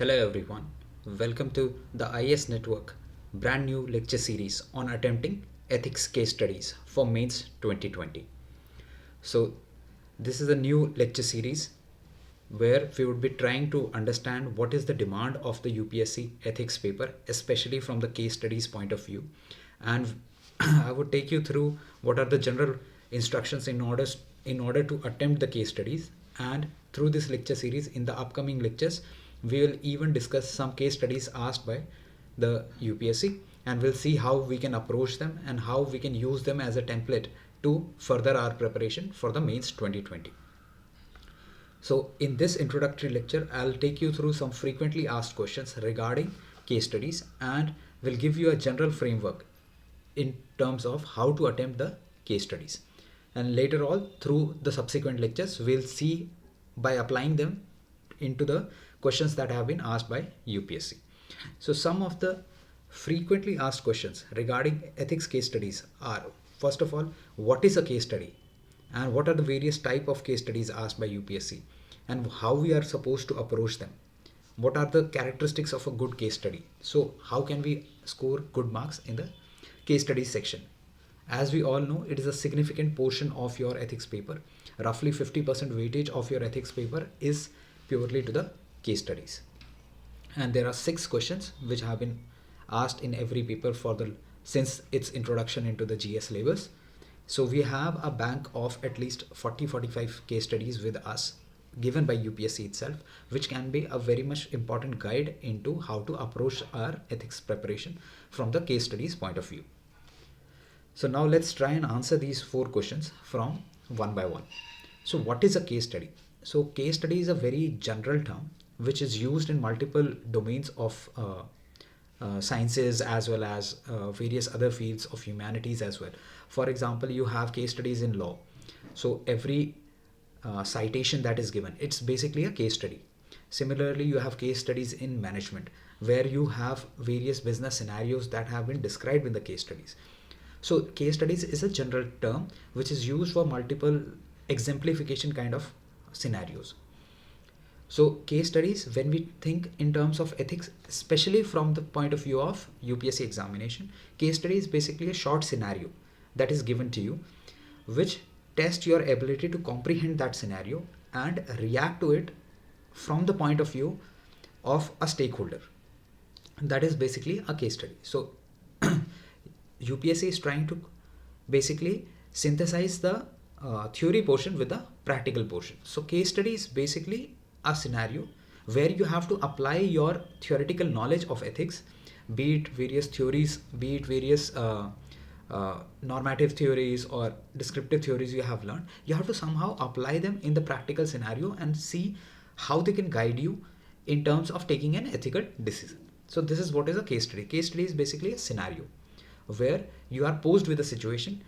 Hello everyone, welcome to the IS Network brand new lecture series on attempting ethics case studies for mains 2020. So this is a new lecture series where we would be trying to understand what is the demand of the UPSC ethics paper, especially from the case studies point of view. And I would take you through what are the general instructions in order to attempt the case studies. And through this lecture series, in the upcoming lectures, we will even discuss some case studies asked by the UPSC, and we'll see how we can approach them and how we can use them as a template to further our preparation for the mains 2020. So in this introductory lecture, I'll take you through some frequently asked questions regarding case studies and will give you a general framework in terms of how to attempt the case studies. And later on, through the subsequent lectures, we'll see by applying them into the questions that have been asked by UPSC. So some of the frequently asked questions regarding ethics case studies are, first of all, what is a case study? And what are the various type of case studies asked by UPSC and how we are supposed to approach them? What are the characteristics of a good case study? So how can we score good marks in the case studies section? As we all know, it is a significant portion of your ethics paper. Roughly 50% weightage of your ethics paper is purely to the case studies. And there are 6 questions which have been asked in every paper for the since its introduction into the GS labels. So we have a bank of at least 40-45 case studies with us given by UPSC itself, which can be a very much important guide into how to approach our ethics preparation from the case studies point of view. So now let's try and answer these 4 questions from one by one. So what is a case study? So case study is a very general term which is used in multiple domains of sciences as well as various other fields of humanities as well. For example, you have case studies in law. So every citation that is given, it's basically a case study. Similarly, you have case studies in management where you have various business scenarios that have been described in the case studies. So case studies is a general term which is used for multiple exemplification kind of scenarios. So case studies, when we think in terms of ethics, especially from the point of view of UPSC examination, case study is basically a short scenario that is given to you, which tests your ability to comprehend that scenario and react to it from the point of view of a stakeholder. That is basically a case study. So UPSC is trying to basically synthesize the theory portion with the practical portion. So case study is basically a scenario where you have to apply your theoretical knowledge of ethics, be it various theories, be it various normative theories or descriptive theories you have learned. You have to somehow apply them in the practical scenario and see how they can guide you in terms of taking an ethical decision. So this is what is a case study. Case study is basically a scenario where you are posed with a situation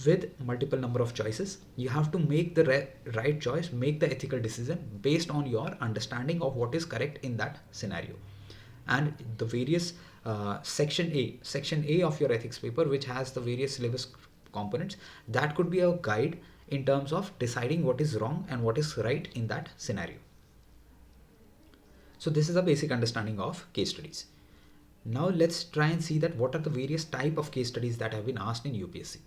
with multiple number of choices. You have to make the right choice, make the ethical decision based on your understanding of what is correct in that scenario. And the various section A of your ethics paper, which has the various syllabus components, that could be a guide in terms of deciding what is wrong and what is right in that scenario. So this is a basic understanding of case studies. Now let's try and see that what are the various type of case studies that have been asked in UPSC.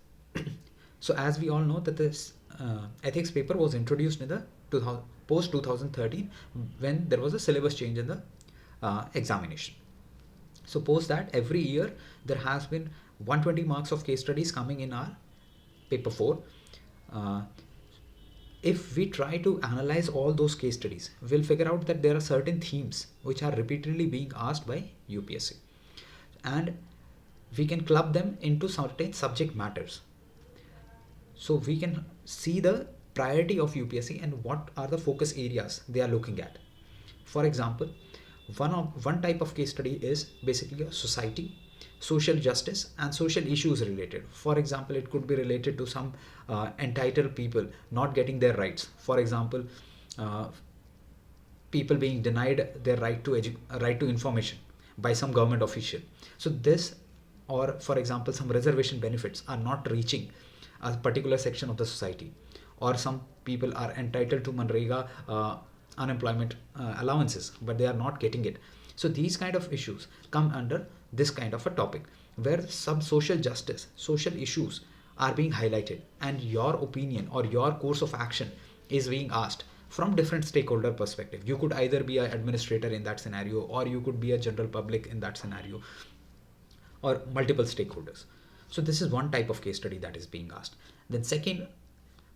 So as we all know that this ethics paper was introduced in the post 2013 when there was a syllabus change in the examination. So post that, every year there has been 120 marks of case studies coming in our paper 4. If we try to analyze all those case studies, we'll figure out that there are certain themes which are repeatedly being asked by UPSC, and we can club them into certain subject matters. So we can see the priority of UPSC and what are the focus areas they are looking at. For example, one type of case study is basically a society, social justice and social issues related. For example, it could be related to some entitled people not getting their rights. For example, people being denied their right to information by some government official. So this, or for example, some reservation benefits are not reaching a particular section of the society, or some people are entitled to Manrega unemployment allowances, but they are not getting it. So these kind of issues come under this kind of a topic, where some social justice, social issues are being highlighted, and your opinion or your course of action is being asked from different stakeholder perspective. You could either be an administrator in that scenario, or you could be a general public in that scenario, or multiple stakeholders. So this is one type of case study that is being asked. Then second,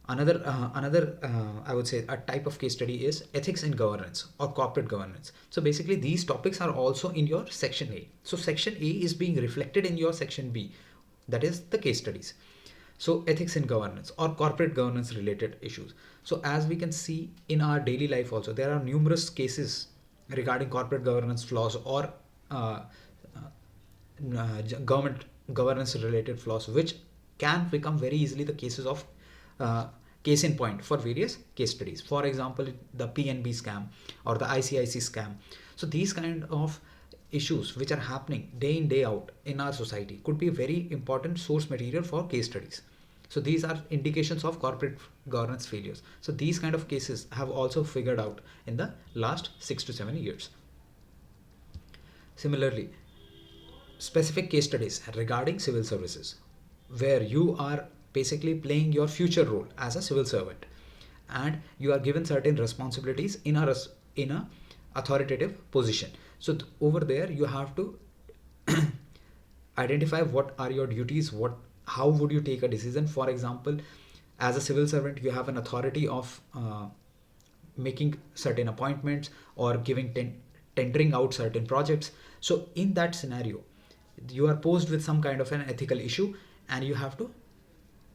another I would say a type of case study is ethics in governance or corporate governance. So basically these topics are also in your section A. So section A is being reflected in your section B, that is the case studies. So ethics in governance or corporate governance related issues. So as we can see in our daily life also, there are numerous cases regarding corporate governance flaws or government governance related flaws, which can become very easily the cases of uh, case in point for various case studies. For example, the PNB scam or the ICIC scam. So these kind of issues which are happening day in day out in our society could be very important source material for case studies. So these are indications of corporate governance failures. So these kind of cases have also figured out in the last 6 to 7 years. Similarly, specific case studies regarding civil services, where you are basically playing your future role as a civil servant, and you are given certain responsibilities in a authoritative position. So over there you have to identify what are your duties, how would you take a decision. For example, as a civil servant you have an authority of making certain appointments or giving tendering out certain projects. So in that scenario you are posed with some kind of an ethical issue, and you have to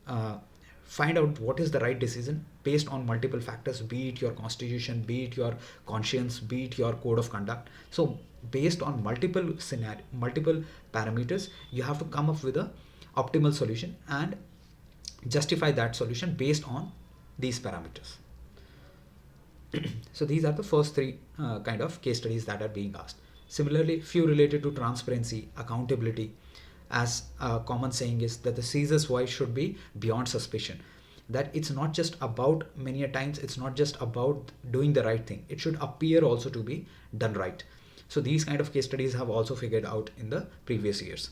uh, find out what is the right decision based on multiple factors, be it your constitution, be it your conscience, be it your code of conduct. So based on multiple parameters, you have to come up with a optimal solution and justify that solution based on these parameters. So these are the first three kind of case studies that are being asked. Similarly, few related to transparency, accountability, as a common saying is that the Caesar's voice should be beyond suspicion. That it's not just about, many a times, it's not just about doing the right thing. It should appear also to be done right. So these kind of case studies have also figured out in the previous years,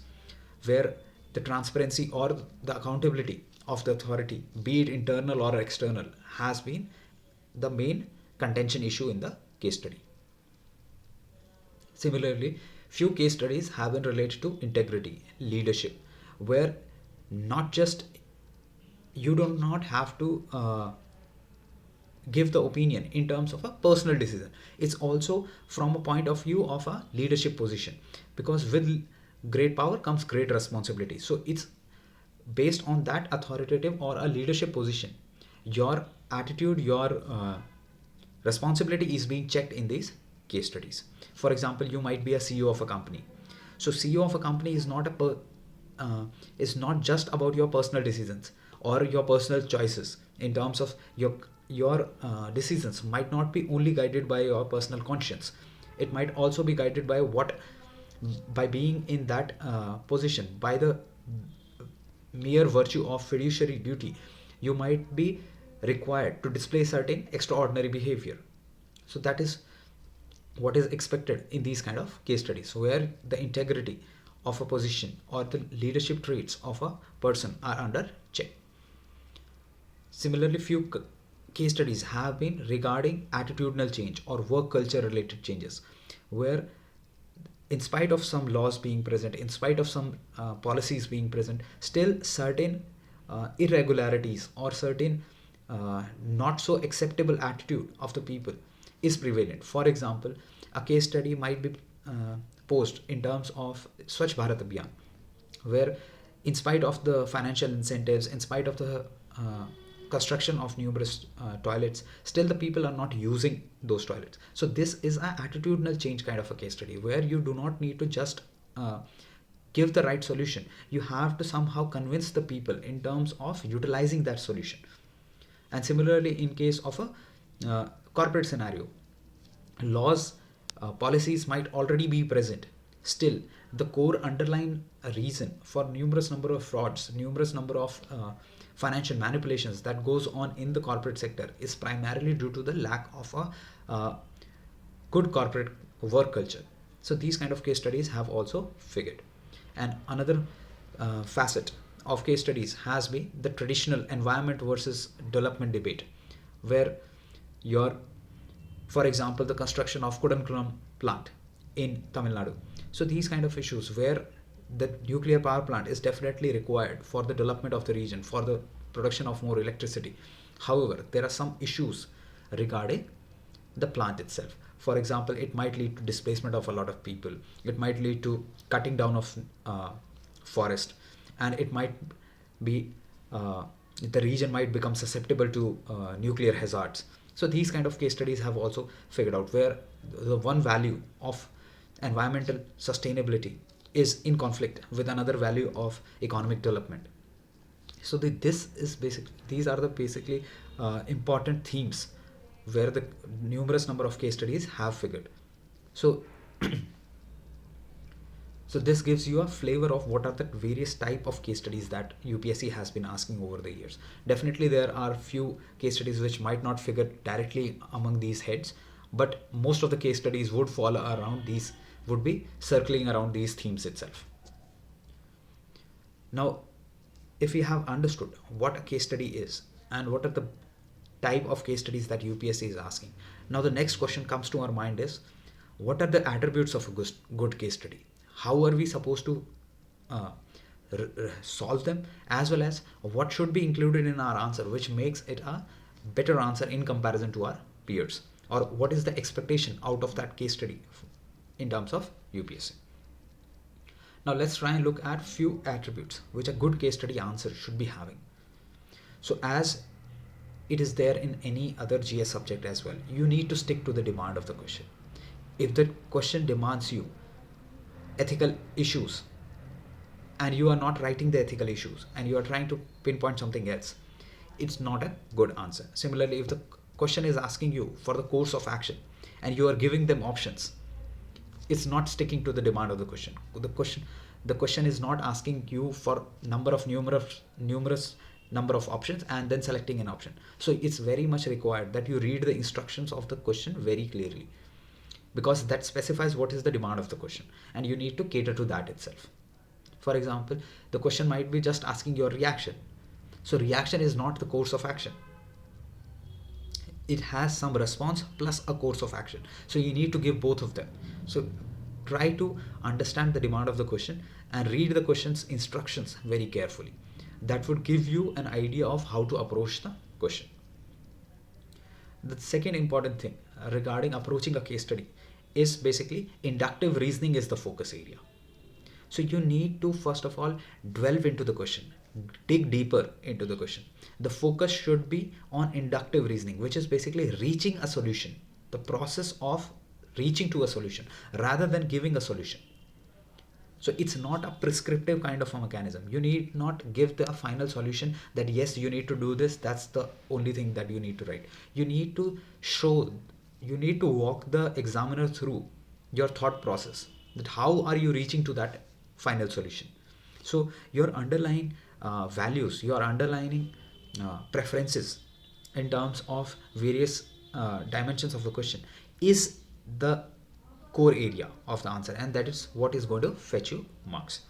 where the transparency or the accountability of the authority, be it internal or external, has been the main contention issue in the case study. Similarly, few case studies have been related to integrity, leadership, where not just you do not have to give the opinion in terms of a personal decision. It's also from a point of view of a leadership position, because with great power comes great responsibility. So it's based on that authoritative or a leadership position. Your attitude, your responsibility is being checked in these case studies. For example, you might be a CEO of a company. So CEO of a company is not just about your personal decisions or your personal choices. In terms of your decisions might not be only guided by your personal conscience. It might also be guided by by being in that position, by the mere virtue of fiduciary duty, you might be required to display certain extraordinary behavior. So that is what is expected in these kind of case studies, where the integrity of a position or the leadership traits of a person are under check. Similarly, few case studies have been regarding attitudinal change or work culture related changes, where in spite of some laws being present, in spite of some policies being present, still certain irregularities or certain not so acceptable attitude of the people is prevalent. For example, a case study might be posed in terms of Swachh Bharat Abhiyan, where in spite of the financial incentives, in spite of the construction of numerous toilets, still the people are not using those toilets. So this is an attitudinal change kind of a case study, where you do not need to just give the right solution. You have to somehow convince the people in terms of utilizing that solution. And similarly, in case of a corporate scenario, laws, policies might already be present. Still, the core underlying reason for numerous number of frauds, numerous number of financial manipulations that goes on in the corporate sector is primarily due to the lack of a uh, good corporate work culture. So these kind of case studies have also figured. And another facet of case studies has been the traditional environment versus development debate, where your, for example, the construction of Kudankulam plant in Tamil Nadu. So these kind of issues where the nuclear power plant is definitely required for the development of the region, for the production of more electricity. However, there are some issues regarding the plant itself. For example, it might lead to displacement of a lot of people. It might lead to cutting down of forest, and it might be the region might become susceptible to nuclear hazards. So these kind of case studies have also figured out where the one value of environmental sustainability is in conflict with another value of economic development. So this is these are the basically important themes where the numerous number of case studies have figured. So so this gives you a flavor of what are the various type of case studies that UPSC has been asking over the years. Definitely there are few case studies which might not figure directly among these heads, but most of the case studies would fall around these, would be circling around these themes itself. Now, if we have understood what a case study is and what are the type of case studies that UPSC is asking, now the next question comes to our mind is, what are the attributes of a good case study? How are we supposed to uh, solve them, as well as what should be included in our answer which makes it a better answer in comparison to our peers, or what is the expectation out of that case study in terms of UPSC. Now let's try and look at few attributes which a good case study answer should be having. So as it is there in any other GS subject as well, you need to stick to the demand of the question. If the question demands you ethical issues and you are not writing the ethical issues and you are trying to pinpoint something else, it's not a good answer. Similarly, if the question is asking you for the course of action and you are giving them options, it's not sticking to the demand of the question. The question is not asking you for numerous number of options and then selecting an option. So it's very much required that you read the instructions of the question very clearly, because that specifies what is the demand of the question and you need to cater to that itself. For example, the question might be just asking your reaction. So reaction is not the course of action. It has some response plus a course of action. So you need to give both of them. So try to understand the demand of the question and read the question's instructions very carefully. That would give you an idea of how to approach the question. The second important thing regarding approaching a case study is basically inductive reasoning is the focus area. So you need to first of all delve into the question, dig deeper into the question. The focus should be on inductive reasoning, which is basically reaching a solution, the process of reaching to a solution rather than giving a solution. So it's not a prescriptive kind of a mechanism. You need not give the final solution that yes, you need to do this, that's the only thing that you need to write. You need to walk the examiner through your thought process, that how are you reaching to that final solution. So your underlying values, your underlying preferences in terms of various dimensions of the question is the core area of the answer, and that is what is going to fetch you marks.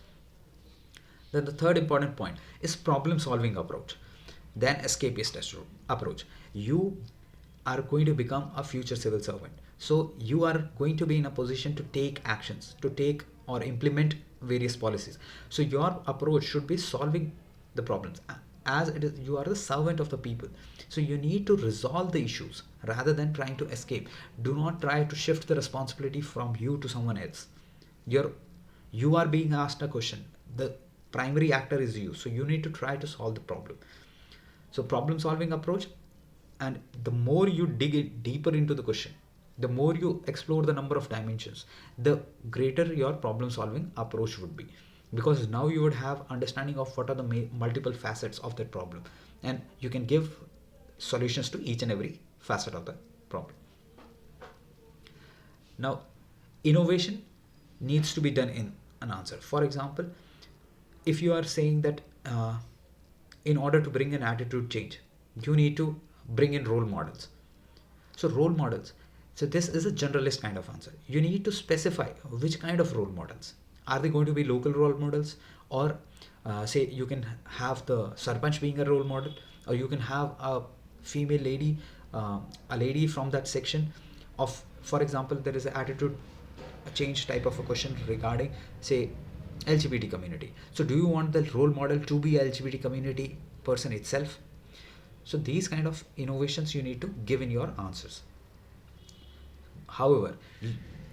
Then the third important point is problem solving approach, then escapist approach. You are going to become a future civil servant, so you are going to be in a position to take actions, to take or implement various policies. So your approach should be solving the problems, as it is you are the servant of the people. So you need to resolve the issues rather than trying to escape. Do not try to shift the responsibility from you to someone else. You are being asked a question, the primary actor is you, so you need to try to solve the problem. So problem solving approach, and the more you dig deeper into the question, the more you explore the number of dimensions, the greater your problem solving approach would be, because now you would have understanding of what are the multiple facets of that problem, and you can give solutions to each and every facet of the problem. Now innovation needs to be done in an answer. For example, if you are saying that in order to bring an attitude change, you need to bring in role models. So role models, So this is a generalist kind of answer. You need to specify which kind of role models. Are they going to be local role models, or say you can have the sarpanch being a role model, or you can have a female lady, a lady from that section of, for example, there is an attitude change type of a question regarding, say, LGBT community. So do you want the role model to be LGBT community person itself? So these kind of innovations you need to give in your answers. However,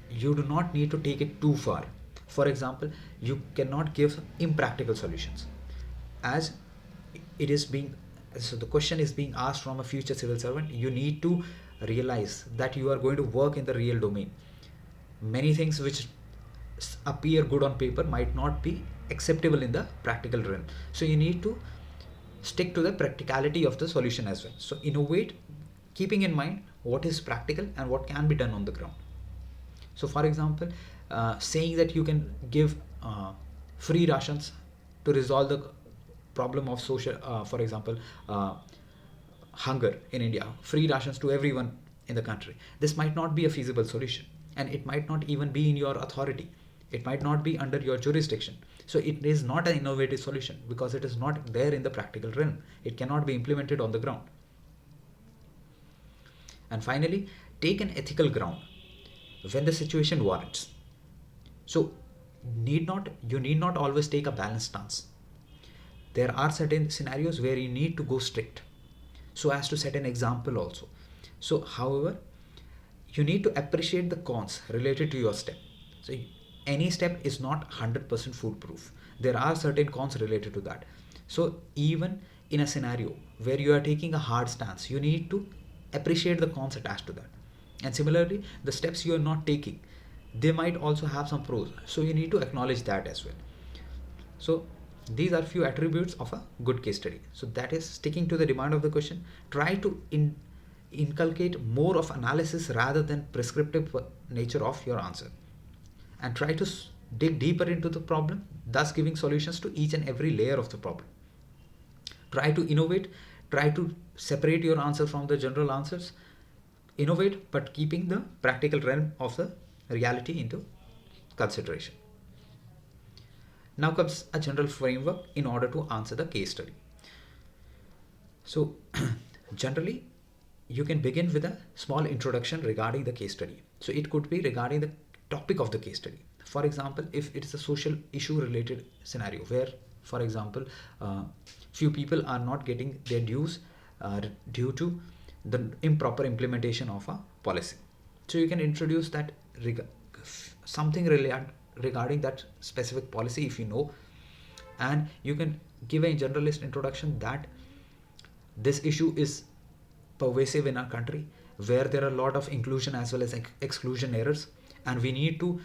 you do not need to take it too far. For example, you cannot give impractical solutions. As it is being, so the question is being asked from a future civil servant, you need to realize that you are going to work in the real domain. Many things which appear good on paper might not be acceptable in the practical realm. So you need to stick to the practicality of the solution as well. So innovate, keeping in mind what is practical and what can be done on the ground. So for example, saying that you can give free rations to resolve the problem of social, for example, hunger in India, free rations to everyone in the country. This might not be a feasible solution, and it might not even be in your authority. It might not be under your jurisdiction. So it is not an innovative solution because it is not there in the practical realm. It cannot be implemented on the ground. And finally, take an ethical ground when the situation warrants. So you need not always take a balanced stance. There are certain scenarios where you need to go strict so as to set an example also. So however, you need to appreciate the cons related to your step. So any step is not 100% foolproof. There are certain cons related to that. So even in a scenario where you are taking a hard stance, you need to appreciate the cons attached to that. And similarly, the steps you are not taking, they might also have some pros. So you need to acknowledge that as well. So these are few attributes of a good case study. So that is sticking to the demand of the question. Try to inculcate more of analysis rather than prescriptive nature of your answer, and try to dig deeper into the problem, thus giving solutions to each and every layer of the problem. Try to innovate, try to separate your answer from the general answers. Innovate, but keeping the practical realm of the reality into consideration. Now comes a general framework in order to answer the case study. So generally, you can begin with a small introduction regarding the case study. So it could be regarding the topic of the case study. For example, if it is a social issue related scenario where, for example, few people are not getting their dues due to the improper implementation of a policy. So you can introduce that something regarding that specific policy if you know, and you can give a generalist introduction that this issue is pervasive in our country, where there are a lot of inclusion as well as exclusion errors, and we need to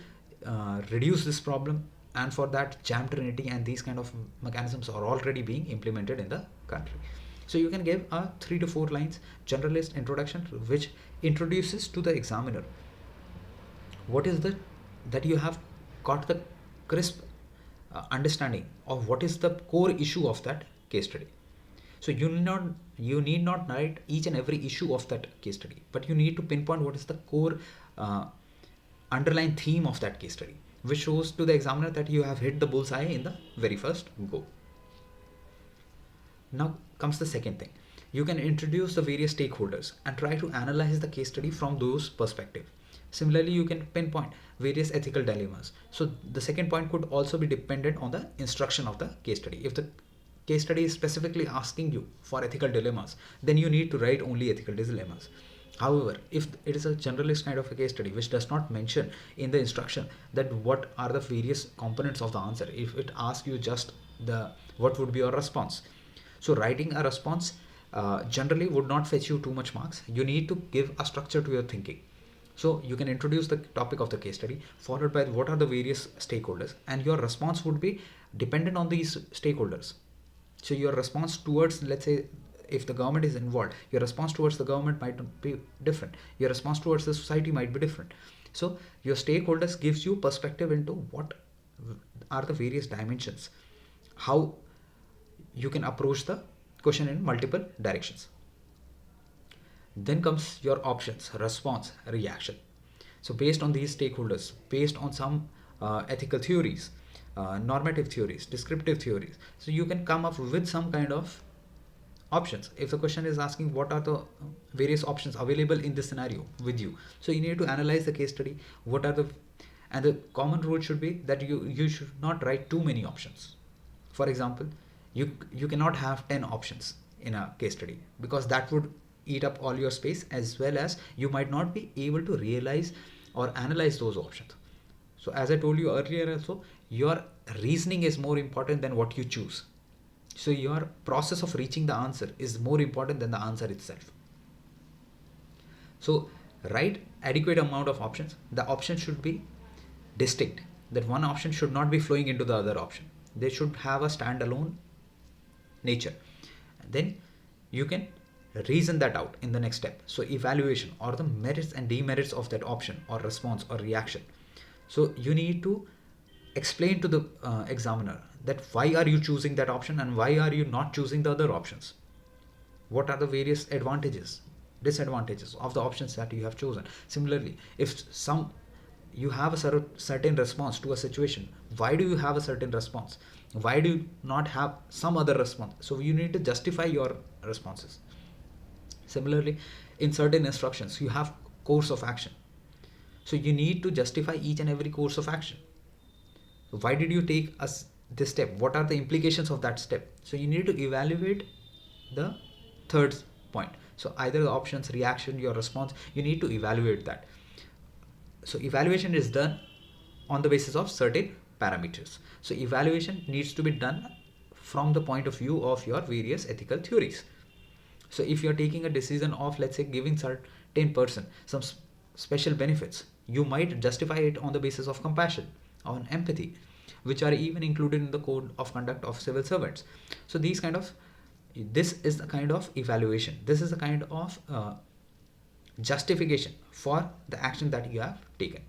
reduce this problem, and for that JAM Trinity and these kind of mechanisms are already being implemented in the country. So you can give a 3 to 4 lines generalist introduction which introduces to the examiner what is the that you have got the crisp understanding of what is the core issue of that case study. So you need not narrate each and every issue of that case study, but you need to pinpoint what is the core underlying theme of that case study, which shows to the examiner that you have hit the bullseye in the very first go. Now comes the second thing. You can introduce the various stakeholders and try to analyze the case study from those perspectives. Similarly, you can pinpoint various ethical dilemmas. So the second point could also be dependent on the instruction of the case study. If the case study is specifically asking you for ethical dilemmas, then you need to write only ethical dilemmas. However, if it is a generalist kind of a case study which does not mention in the instruction that what are the various components of the answer, if it asks you just the what would be your response, so writing a response generally would not fetch you too much marks. You need to give a structure to your thinking. So you can introduce the topic of the case study followed by what are the various stakeholders, and your response would be dependent on these stakeholders. So your response towards, let's say, if the government is involved, your response towards the government might be different. Your response towards the society might be different. So your stakeholders gives you perspective into what are the various dimensions, how you can approach the question in multiple directions. Then comes your options, response, reaction. So based on these stakeholders, based on some ethical theories, normative theories, descriptive theories, so you can come up with some kind of options. If the question is asking what are the various options available in this scenario with you, so you need to analyze the case study. What are the, and the common rule should be that you should not write too many options. For example, you cannot have 10 options in a case study, because that would eat up all your space, as well as you might not be able to realize or analyze those options. So as I told you earlier also, your reasoning is more important than what you choose. So your process of reaching the answer is more important than the answer itself. So write adequate amount of options. The option should be distinct. That one option should not be flowing into the other option. They should have a standalone nature. Then you can reason that out in the next step. So evaluation, or the merits and demerits of that option or response or reaction. So you need to explain to the examiner that why are you choosing that option and why are you not choosing the other options. What are the various advantages, disadvantages of the options that you have chosen. Similarly, if some you have a certain response to a situation, why do you have a certain response, why do you not have some other response? So you need to justify your responses. Similarly, in certain instructions you have course of action, so you need to justify each and every course of action. So why did you take this step, what are the implications of that step? So you need to evaluate the third point. So either the options, reaction, your response, you need to evaluate that. So evaluation is done on the basis of certain parameters. So evaluation needs to be done from the point of view of your various ethical theories. So if you're taking a decision of, let's say, giving certain person some special benefits, you might justify it on the basis of compassion, on empathy, which are even included in the code of conduct of civil servants. So this is the kind of evaluation. This is the kind of justification for the action that you have taken.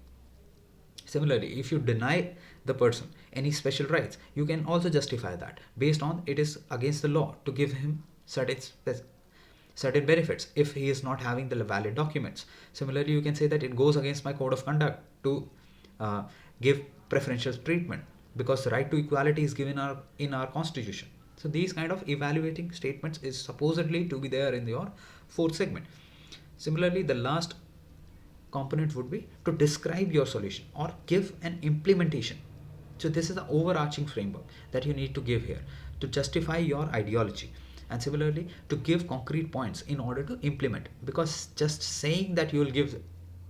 Similarly, if you deny the person any special rights, you can also justify that based on it is against the law to give him certain benefits if he is not having the valid documents. Similarly, you can say that it goes against my code of conduct to give preferential treatment, because the right to equality is given in our constitution. So these kind of evaluating statements is supposedly to be there in your fourth segment. Similarly, the last component would be to describe your solution or give an implementation. So this is the overarching framework that you need to give here to justify your ideology, and similarly to give concrete points in order to implement, because just saying that you will give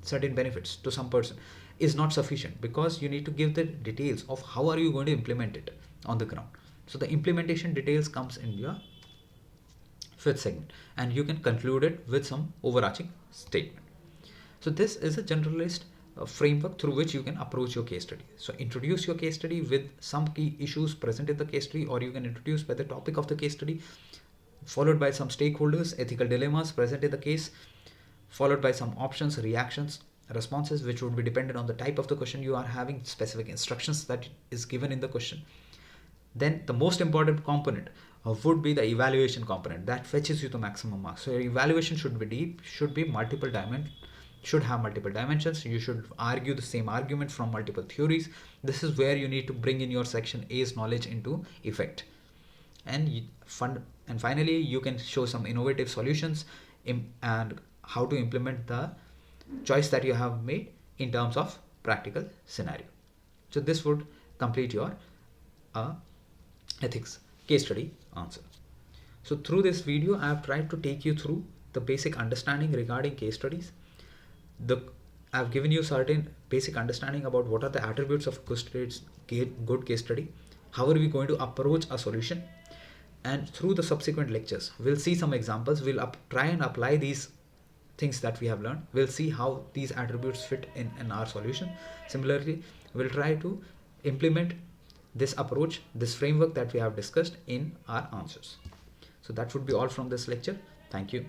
certain benefits to some person is not sufficient, because you need to give the details of how are you going to implement it on the ground. So the implementation details comes in your fifth segment, and you can conclude it with some overarching statement. So this is a generalist framework through which you can approach your case study. So introduce your case study with some key issues present in the case study, or you can introduce by the topic of the case study, followed by some stakeholders, ethical dilemmas present in the case, followed by some options, reactions, responses, which would be dependent on the type of the question you are having, specific instructions that is given in the question. Then the most important component would be the evaluation component that fetches you the maximum marks. So your evaluation should be deep, should have multiple dimensions. You should argue the same argument from multiple theories. This is where you need to bring in your section A's knowledge into effect. And finally, you can show some innovative solutions and how to implement the choice that you have made in terms of practical scenario. So this would complete your ethics case study answer. So through this video, I have tried to take you through the basic understanding regarding case studies. I've given you certain basic understanding about what are the attributes of good case study, how are we going to approach a solution, and through the subsequent lectures we'll see some examples. We'll try and apply these things that we have learned. We'll see how these attributes fit in our solution. Similarly, we'll try to implement this approach, this framework that we have discussed in our answers. So that would be all from this lecture. Thank you.